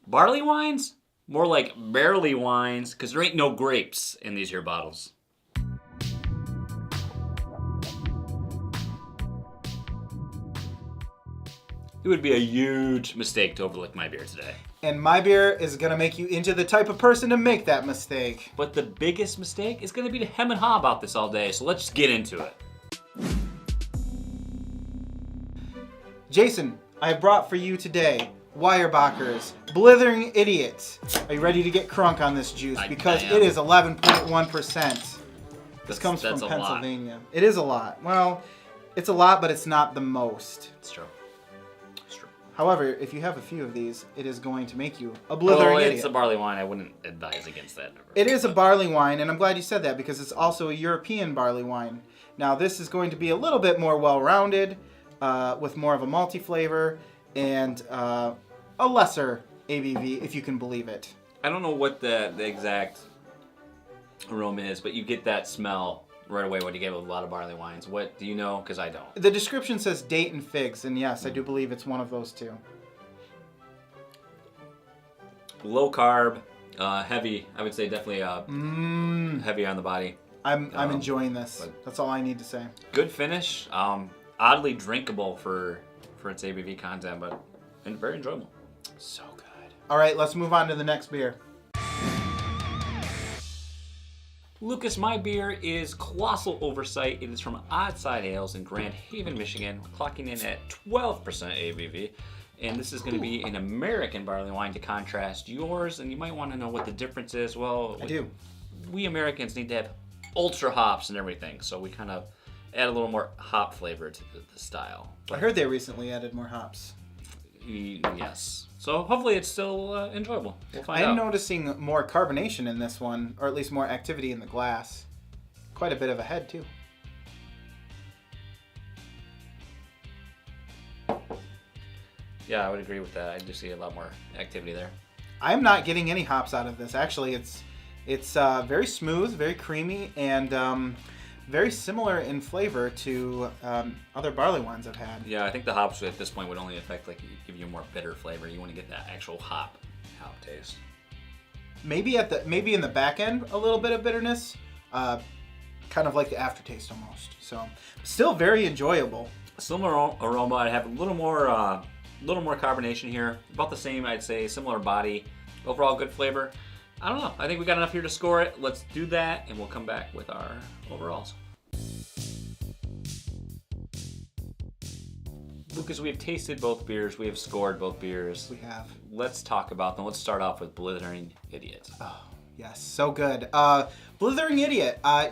Barley wines? More like barley wines, because there ain't no grapes in these here bottles. It would be a huge mistake to overlook my beer today. And my beer is going to make you into the type of person to make that mistake. But the biggest mistake is going to be to hem and haw about this all day, so let's get into it. Jason, I have brought for you today Weyerbacher's Blithering Idiot. Are you ready to get crunk on this juice? Because it is 11.1%. This comes from Pennsylvania. Lot. It is a lot. Well, it's a lot, but it's not the most. It's true. It's true. However, if you have a few of these, it is going to make you a blithering idiot. It's a barley wine. I wouldn't advise against that. It is a barley wine, and I'm glad you said that because it's also a European barley wine. Now, this is going to be a little bit more well-rounded, with more of a malty flavor, and a lesser ABV, if you can believe it. I don't know what the exact aroma is, but you get that smell right away when you get a lot of barley wines. What do you know? Because I don't. The description says date and figs, and yes, I do believe it's one of those two. Low carb, heavy. I would say definitely heavy on the body. I'm enjoying this. That's all I need to say. Good finish. Oddly drinkable for its ABV content, but very enjoyable. So good. All right, let's move on to the next beer. Lucas, my beer is Colossal Oversight. It is from Odd Side Ales in Grand Haven, Michigan, clocking in at 12% ABV. And this is going to be an American barley wine to contrast yours. And you might want to know what the difference is. Well, I do. We Americans need to have ultra hops and everything, so we kind of add a little more hop flavor to the style. I heard they recently added more hops. Yes. So hopefully it's still enjoyable. We'll find out. I'm noticing more carbonation in this one, or at least more activity in the glass. Quite a bit of a head, too. Yeah, I would agree with that. I do see a lot more activity there. I'm not getting any hops out of this. Actually, it's very smooth, very creamy, and very similar in flavor to other barley wines I've had. Yeah, I think the hops at this point would only affect, give you a more bitter flavor. You want to get that actual hop taste. Maybe in the back end, a little bit of bitterness, kind of like the aftertaste almost. So, still very enjoyable. Similar aroma. I have a little more carbonation here. About the same, I'd say. Similar body. Overall, good flavor. I don't know. I think we got enough here to score it. Let's do that, and we'll come back with our overalls. Lucas, we have tasted both beers. We have scored both beers. We have. Let's talk about them. Let's start off with Blithering Idiot. Oh, yes. So good. Blithering Idiot. I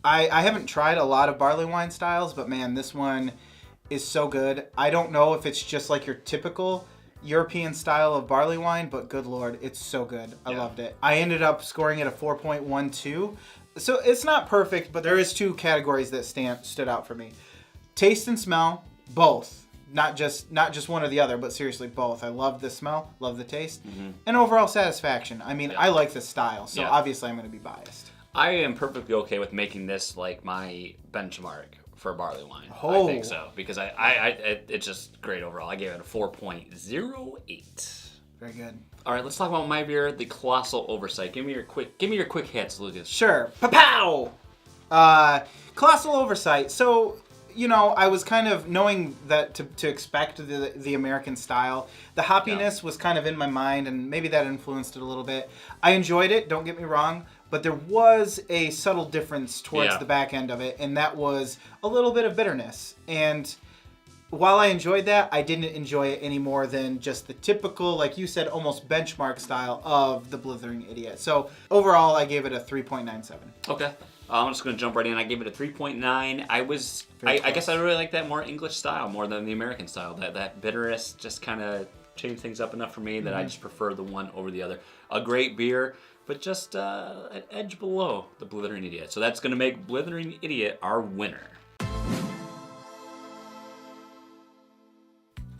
haven't tried a lot of barley wine styles, but man, this one is so good. I don't know if it's just like your typical European style of barley wine, but good Lord, it's so good. I loved it. I ended up scoring it a 4.12. So it's not perfect, but there is two categories that stood out for me. Taste and smell, both. Not just one or the other, but seriously both. I love the smell, love the taste, and overall satisfaction. I mean, I like this style, so obviously I'm going to be biased. I am perfectly okay with making this like my benchmark for a barley wine. I think so, because it's just great overall. I gave it a 4.08. Very good. All right, let's talk about my beer, the Colossal Oversight. Give me your quick hits, Lucas. Sure. Pa-pow! Colossal Oversight. So, I was kind of knowing that to expect the American style. The hoppiness was kind of in my mind, and maybe that influenced it a little bit. I enjoyed it, don't get me wrong, but there was a subtle difference towards the back end of it, and that was a little bit of bitterness. And while I enjoyed that, I didn't enjoy it any more than just the typical, like you said, almost benchmark style of the Blithering Idiot. So overall, I gave it a 3.97. Okay. I'm just going to jump right in. I gave it a 3.9. I guess I really like that more English style more than the American style. That bitterness just kind of changed things up enough for me that I just prefer the one over the other. A great beer, but just an edge below the Blithering Idiot. So that's going to make Blithering Idiot our winner.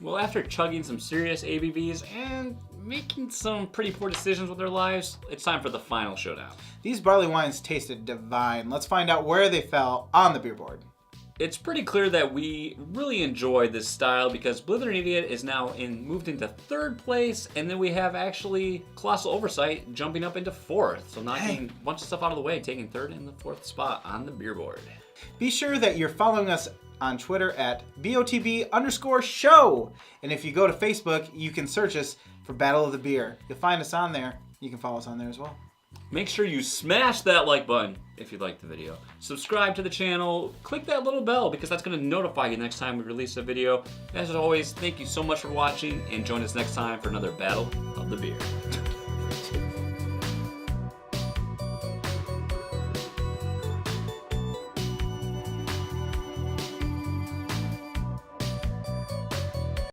Well, after chugging some serious ABVs and making some pretty poor decisions with their lives, it's time for the final showdown. These barley wines tasted divine. Let's find out where they fell on the beer board. it's pretty clear that we really enjoy this style because Blithering Idiot is now moved into 3rd place, and then we have actually Colossal Oversight jumping up into 4th. So knocking a bunch of stuff out of the way, taking 3rd and the 4th spot on the beer board. Be sure that you're following us on Twitter at BOTB_show. And if you go to Facebook, you can search us for Battle of the Beer. You'll find us on there. You can follow us on there as well. Make sure you smash that like button if you liked the video. Subscribe to the channel. Click that little bell because that's going to notify you next time we release a video. As always, thank you so much for watching and join us next time for another Battle of the Beer.